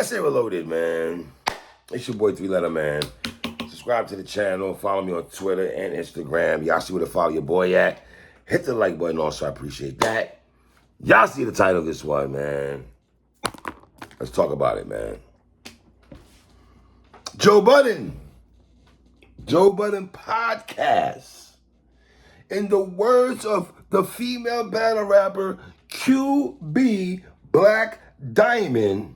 PSA Reloaded, man. It's your boy 3-Letter Man. Subscribe to the channel. Follow me on Twitter and Instagram. Y'all see where to follow your boy at. Hit the like button also. I appreciate that. Y'all see the title of this one, man. Let's talk about it, man. Joe Budden podcast. In the words of the female battle rapper QB Black Diamond,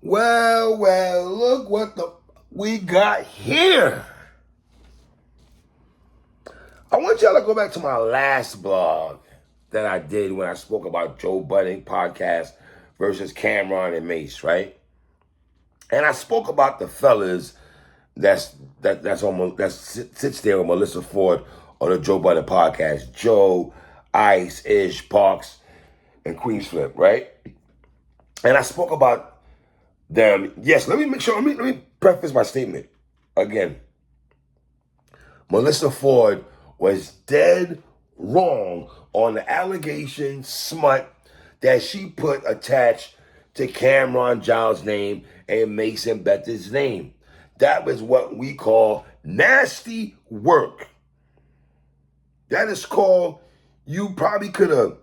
well, look what we got here. I want y'all to go back to my last blog that I did when I spoke about Joe Budden podcast versus Camron and Mace, right? And I spoke about the fellas that sits there with Melissa Ford on the Joe Budden podcast. Joe, Ice, Ish, Parks, and Queens Flip, right? And I spoke about them. Yes, let me preface my statement again. Melissa Ford was dead wrong on the allegation smut that she put attached to Camron Giles' name and Mason Bether's name. That was what we call nasty work. That is called, you probably could have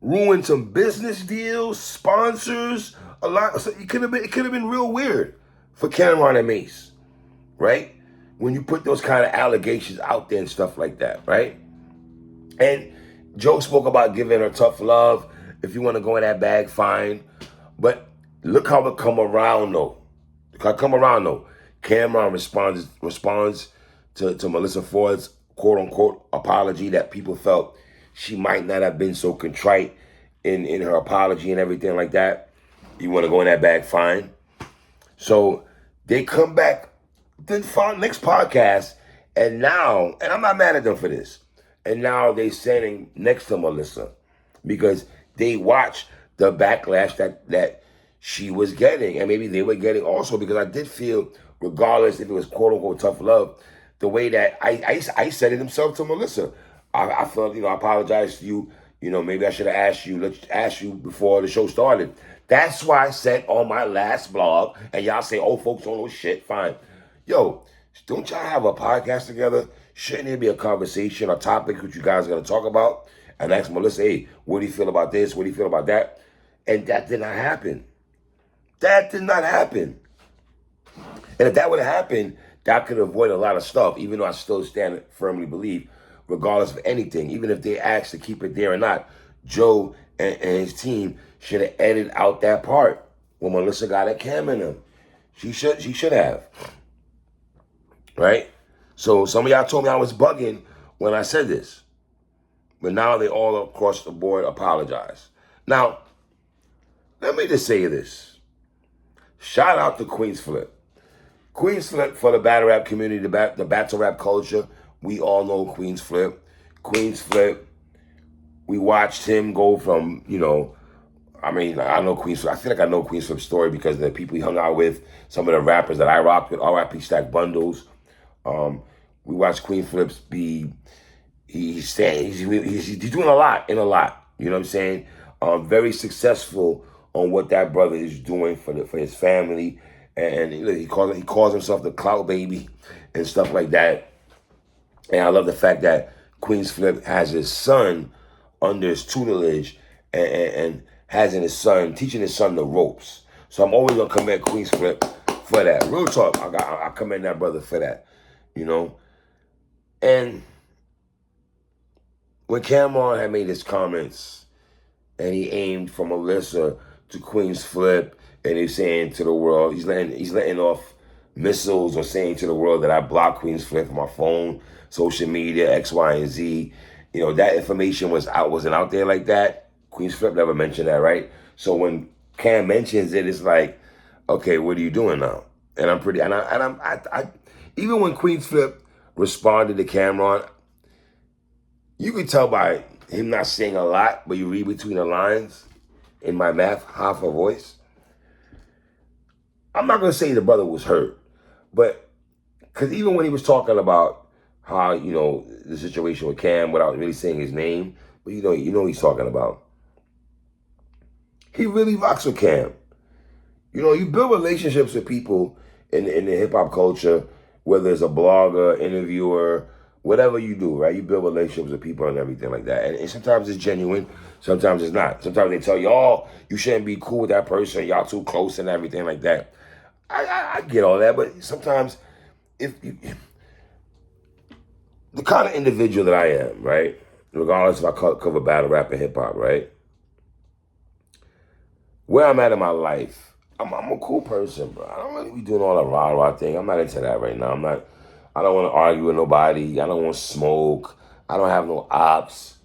ruined some business deals, sponsors, a lot. So it could have been real weird for Camron and Mace, right? When you put those kind of allegations out there and stuff like that, right? And Joe spoke about giving her tough love. If you want to go in that bag, fine. But look how it come around though. Camron responds to Melissa Ford's quote unquote apology that people felt she might not have been so contrite in her apology and everything like that. You want to go in that bag, fine. So they come back the next podcast, and I'm not mad at them for this. And now they standing next to Melissa because they watched the backlash that she was getting, and maybe they were getting also, because I did feel, regardless if it was quote unquote tough love, the way that I said it himself to Melissa. I felt, I apologize to you. Maybe I should have asked you before the show started. That's why I said on my last blog, and y'all say, oh, folks don't know shit, fine. Yo, don't y'all have a podcast together? Shouldn't there be a conversation or topic that you guys are going to talk about? And ask Melissa, hey, what do you feel about this? What do you feel about that? And that did not happen. That did not happen. And if that would have happened, that could avoid a lot of stuff, even though I still firmly believe, regardless of anything, even if they asked to keep it there or not, Joe and his team should have edited out that part when Melissa got at Cam and them. She should have. Right? So some of y'all told me I was bugging when I said this. But now they all across the board apologize. Now, let me just say this. Shout out to Queens Flip. Queens Flip for the battle rap community, the battle rap culture. We all know Queens Flip. Queens Flip, we watched him go from, I know Queens Flip. I feel like I know Queens Flip's story because of the people he hung out with, some of the rappers that I rocked with, R.I.P. Stack Bundles. We watched Queen Flips be, he's doing a lot. You know what I'm saying? Very successful on what that brother is doing for his family, and he calls himself the clout baby and stuff like that. And I love the fact that Queens Flip has his son under his tutelage and teaching his son the ropes. So I'm always gonna commend Queens Flip for that. Real talk, I commend that brother for that. And when Camron had made his comments and he aimed from Melissa to Queens Flip, and he's saying to the world, he's letting off missiles or saying to the world that I blocked Queens Flip from my phone, social media, X, Y, and Z. That information wasn't out there like that. Queens Flip never mentioned that, right? So when Cam mentions it, it's like, okay, what are you doing now? And I'm even when Queens Flip responded to Camron, you could tell by him not saying a lot, but you read between the lines in my math, half a voice. I'm not going to say the brother was hurt, but because even when he was talking about how, the situation with Cam without really saying his name, but you know what he's talking about. He really rocks with Cam. You know, you build relationships with people in the hip hop culture, whether it's a blogger, interviewer, whatever you do, right? You build relationships with people and everything like that. And sometimes it's genuine, sometimes it's not. Sometimes they tell you, oh, you shouldn't be cool with that person, y'all too close and everything like that. I get all that, but sometimes if you, the kind of individual that I am, right? Regardless if I cover battle rap and hip hop, right? Where I'm at in my life, I'm a cool person, bro. I don't really be doing all the rah-rah thing. I'm not into that right now. I don't want to argue with nobody. I don't want smoke. I don't have no ops.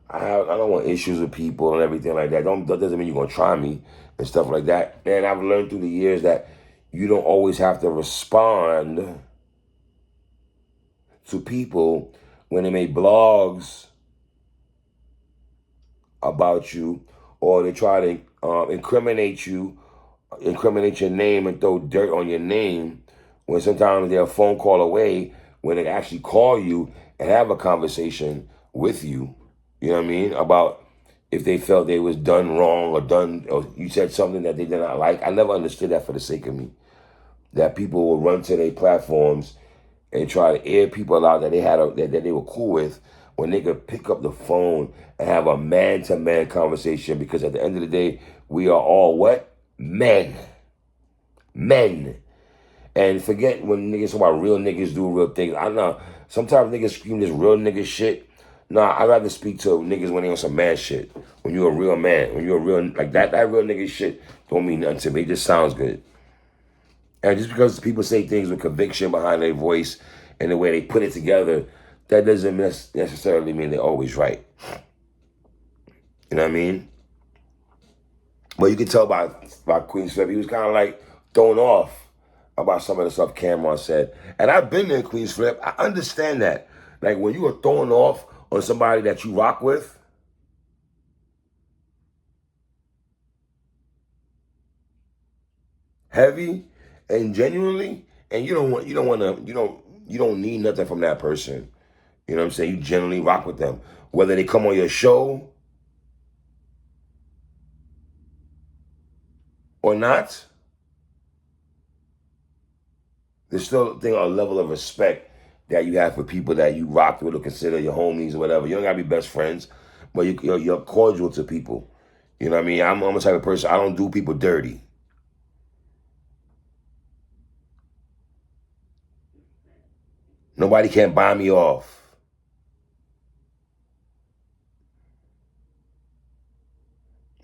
I don't want issues with people and everything like that. That doesn't mean you're going to try me and stuff like that. And I've learned through the years that you don't always have to respond to people when they make blogs about you or they try to incriminate your name and throw dirt on your name when sometimes they're a phone call away when they actually call you and have a conversation with you, you know what I mean, about if they felt they was done wrong or you said something that they did not like. I never understood that for the sake of me, that people would run to their platforms and try to air people out that that they were cool with when they could pick up the phone and have a man-to-man conversation, because at the end of the day, we are all what? Men. Men. And forget when niggas talk about real niggas do real things. I know sometimes niggas scream this real nigga shit. Nah, I'd rather speak to niggas when they on some man shit. When you're a real man, when you're a real, like that real nigga shit don't mean nothing to me. It just sounds good. And just because people say things with conviction behind their voice and the way they put it together, that doesn't necessarily mean they're always right. You know what I mean? But you can tell by Queen Flip, he was kind of like thrown off about some of the stuff Camron said. And I've been there, Queen's Flip. I understand that. Like when you are thrown off on somebody that you rock with, heavy and genuinely, and you don't need nothing from that person. You know what I'm saying? You generally rock with them. Whether they come on your show or not, there's still a level of respect that you have for people that you rock with or consider your homies or whatever. You don't gotta be best friends, but you're cordial to people. You know what I mean? I'm the type of person, I don't do people dirty. Nobody can buy me off.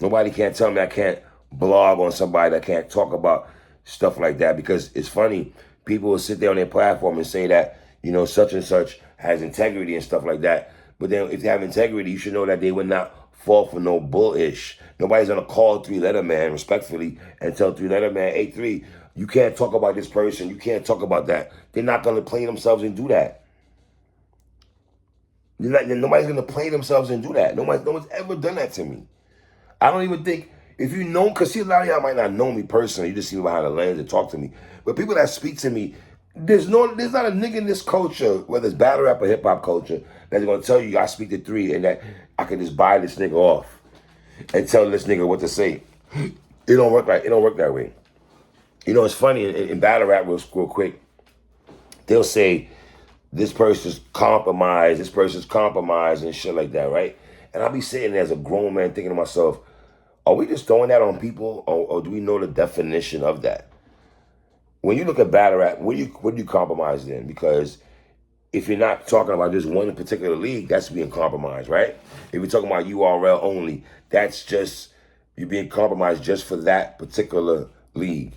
Nobody can't tell me I can't blog on somebody, that can't talk about stuff like that, because it's funny. People will sit there on their platform and say that, you know, such and such has integrity and stuff like that. But then if they have integrity, you should know that they would not fall for no bullish. Nobody's going to call 3-letter man respectfully and tell 3-letter man, hey, 3, you can't talk about this person. You can't talk about that. They're not going to play themselves and do that. Nobody's going to play themselves and do that. No one's ever done that to me. I don't even think, if you know, because see, a lot of y'all might not know me personally. You just see me behind the lens and talk to me. But people that speak to me, there's not a nigga in this culture, whether it's battle rap or hip hop culture, that's gonna tell you I speak to 3 and that I can just buy this nigga off and tell this nigga what to say. It don't work that way. You know, it's funny in battle rap, real quick. They'll say this person's compromised, and shit like that, right? And I'll be sitting there as a grown man thinking to myself, are we just throwing that on people, or do we know the definition of that? When you look at battle rap, what do you compromise then? Because if you're not talking about just one particular league, that's being compromised, right? If you're talking about URL only, that's just, you're being compromised just for that particular league.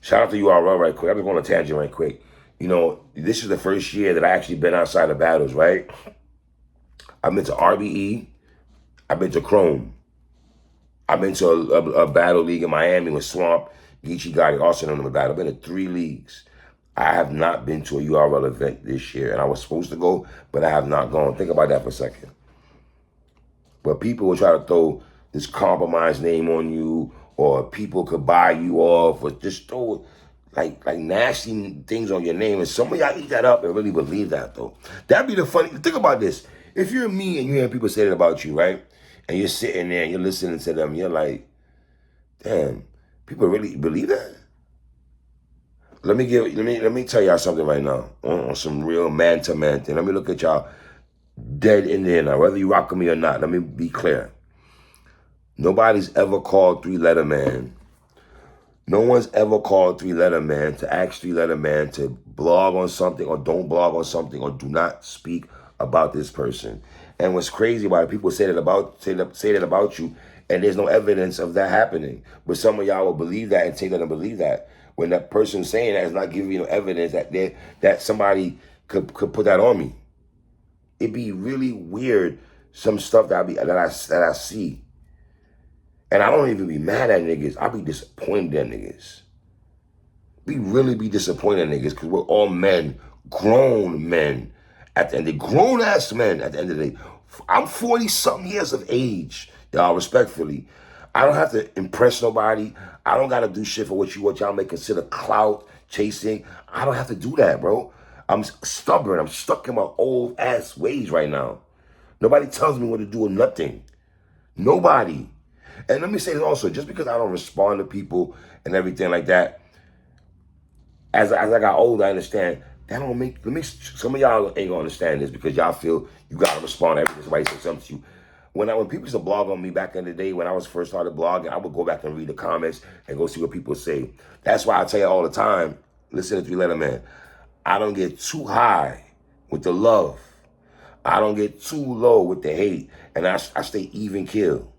Shout out to URL right quick. I'm just going on a tangent right quick. You know, this is the first year that I actually been outside of battles, right? I've been to RBE. I've been to Chrome. I've been to a battle league in Miami with Swamp, Geechee Gotti, Austin on the battle. I've been to 3 leagues. I have not been to a URL event this year, and I was supposed to go, but I have not gone. Think about that for a second. But people will try to throw this compromised name on you, or people could buy you off, or just throw like nasty things on your name. And some of y'all eat that up and really believe that, though. That'd be the funny. Think about this. If you're me and you hear people say that about you, right? And you're sitting there and you're listening to them, you're like, damn, People really believe that? Let me tell y'all something right now on some real man-to-man thing. Let me look at y'all dead in there now, whether you rock with me or not. Let me be clear. Nobody's ever called Three Letter Man. No one's ever called Three Letter Man to ask Three Letter Man to blog on something or don't blog on something or do not speak about this person. And what's crazy about it, people say that about you, and there's no evidence of that happening. But some of y'all will believe that and take that and believe that when that person saying that is not giving you no evidence that somebody could put that on me. It'd be really weird, some stuff that I see. And I don't even be mad at niggas. I be disappointed at niggas. We really be disappointed at niggas because we're all men, grown men. At the end, they're grown-ass men at the end of the day. I'm 40-something years of age, y'all, respectfully. I don't have to impress nobody. I don't got to do shit for what y'all may consider clout chasing. I don't have to do that, bro. I'm stubborn. I'm stuck in my old-ass ways right now. Nobody tells me what to do or nothing. Nobody. And let me say this also, just because I don't respond to people and everything like that, as I got older, I understand that don't make, some of y'all ain't gonna understand this because y'all feel you gotta respond to everything somebody says something to you. When people used to blog on me back in the day, when I was first started blogging, I would go back and read the comments and go see what people say. That's why I tell you all the time, listen to Three Letter Man, I don't get too high with the love. I don't get too low with the hate. And I stay even keel.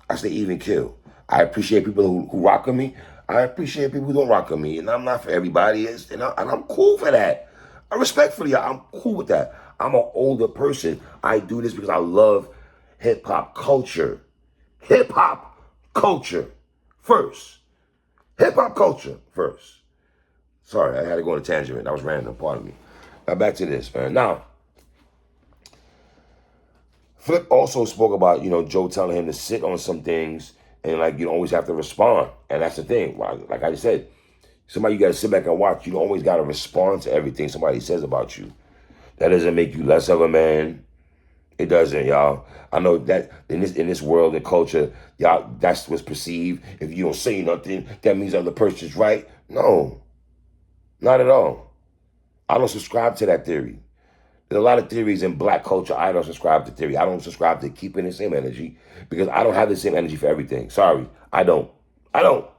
I stay even kill. I appreciate people who rock with me. I appreciate people who don't rock with me. And I'm not for everybody. And I'm cool for that. Respectfully, I'm cool with that. I'm an older person. I do this because I love hip-hop culture. Hip-hop culture first. Hip-hop culture first. Sorry, I had to go on a tangent. That was random, pardon me. Now back to this, man. Now, Flip also spoke about, Joe telling him to sit on some things and, you don't always have to respond. And that's the thing. Like I said, somebody you got to sit back and watch. You don't always got to respond to everything somebody says about you. That doesn't make you less of a man. It doesn't, y'all. I know that in this world and culture, y'all, that's what's perceived. If you don't say nothing, that means the other person's right. No, not at all. I don't subscribe to that theory. There's a lot of theories in black culture. I don't subscribe to theory. I don't subscribe to keeping the same energy because I don't have the same energy for everything. Sorry, I don't. You know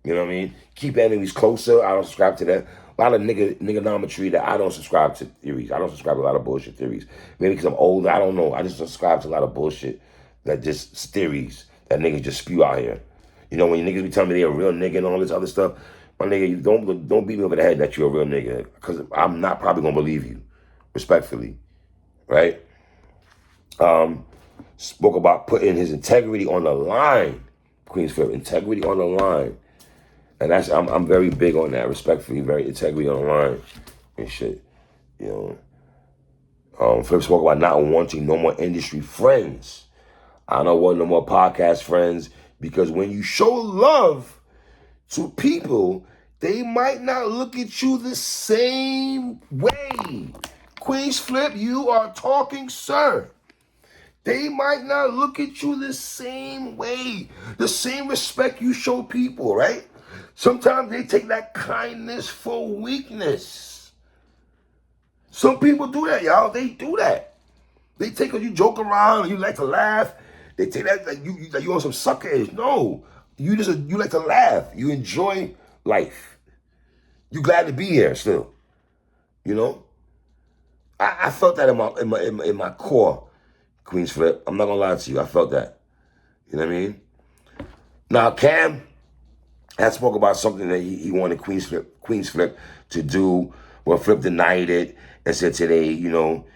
what I mean? Keep enemies closer. I don't subscribe to that. A lot of niggonometry that I don't subscribe to theories. I don't subscribe to a lot of bullshit theories. Maybe because I'm older. I don't know. I just subscribe to a lot of bullshit that just theories that niggas just spew out here. When niggas be telling me they're a real nigga and all this other stuff, my nigga, you don't beat me over the head that you're a real nigga because I'm not probably going to believe you. Respectfully, right? Spoke about putting his integrity on the line. Queensfield, integrity on the line. And I'm very big on that, respectfully, very integrity on the line and shit. Flip spoke about not wanting no more industry friends. I don't want no more podcast friends because when you show love to people, they might not look at you the same way. Queens Flip, you are talking, sir. They might not look at you the same way, the same respect you show people, right? Sometimes they take that kindness for weakness. Some people do that, y'all. They do that. They take you joke around, and you like to laugh. They take that like you on some suckerish. No, you like to laugh. You enjoy life. You glad to be here still. I felt that in my core, Queens Flip. I'm not gonna lie to you. I felt that. You know what I mean? Now Cam had spoke about something that he wanted Queens Flip to do. Well, Flip denied it and said today, he didn't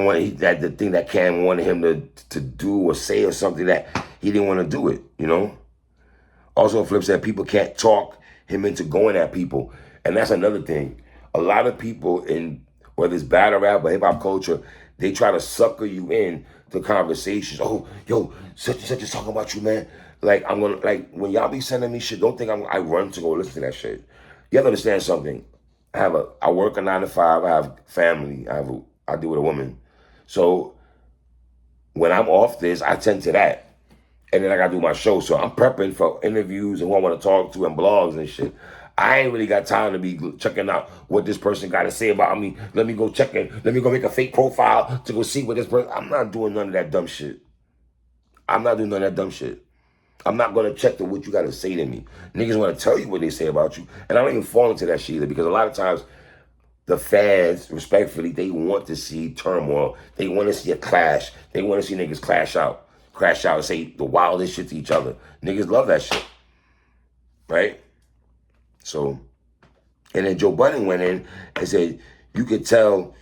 want that the thing that Cam wanted him to do or say or something that he didn't want to do it. Also, Flip said people can't talk him into going at people, and that's another thing. A lot of people in, whether it's battle rap or hip-hop culture, they try to sucker you in to conversations. Oh, yo, such and such is talking about you, man. When y'all be sending me shit, don't think I run to go listen to that shit. You have to understand something. I work a 9 to 5, I have family, I deal with a woman. So when I'm off this, I tend to that. and then I gotta do my show. So I'm prepping for interviews and who I want to talk to and blogs and shit. I ain't really got time to be checking out what this person got to say about me. Let me go check it. Let me go make a fake profile to go see what this person. I'm not doing none of that dumb shit. I'm not doing none of that dumb shit. I'm not going to check what you got to say to me. Niggas want to tell you what they say about you. And I don't even fall into that shit either, because a lot of times the fans, respectfully, they want to see turmoil. They want to see a clash. They want to see niggas crash out and say the wildest shit to each other. Niggas love that shit. Right? So, and then Joe Budden went in and said, you could tell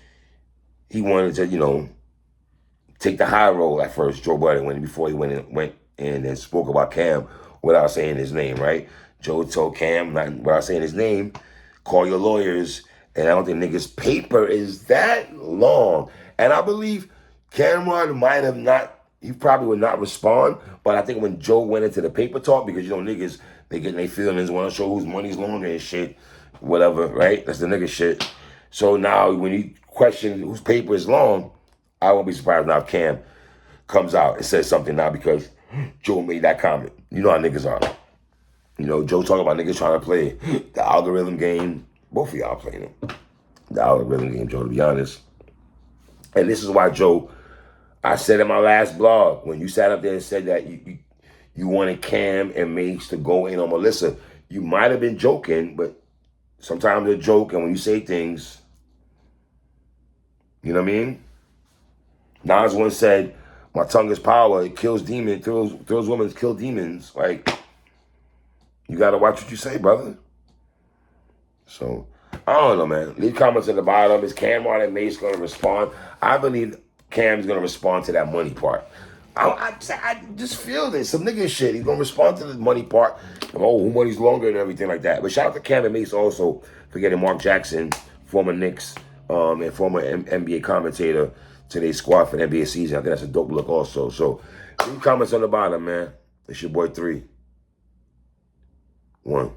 he wanted to, you know, take the high road at first. Joe Budden before he went in and spoke about Cam without saying his name, right? Joe told Cam, not without saying his name, call your lawyers. And I don't think niggas' paper is that long. And I believe Camron might have not, he probably would not respond. But I think when Joe went into the paper talk, because, you know, niggas, they get their feelings, want to show whose money's longer and shit, whatever, right? That's the nigga shit. So now when he questions whose paper is long, I won't be surprised now if Cam comes out and says something now because Joe made that comment. You know how niggas are. You know, Joe talking about niggas trying to play the algorithm game. Both of y'all playing it. The algorithm game, Joe, to be honest. And this is why, Joe, I said in my last blog, when you sat up there and said that you wanted Cam and Mace to go in on Melissa, you might have been joking, but sometimes they're joke, and when you say things, you know what I mean? Nas once said, my tongue is power, it kills demons, throws women, kill demons. Like, you gotta watch what you say, brother. So, I don't know, man. Leave comments at the bottom. Is Camron and Mace gonna respond? I believe Cam's gonna respond to that money part. I just feel this. Some nigga shit. He's gonna respond to the money part. Oh, who money's longer and everything like that. But shout out to Cam and Mace also for getting Mark Jackson, former Knicks, and former NBA commentator, today's squad for the NBA season. I think that's a dope look also. So leave comments on the bottom, man. It's your boy 3. 1.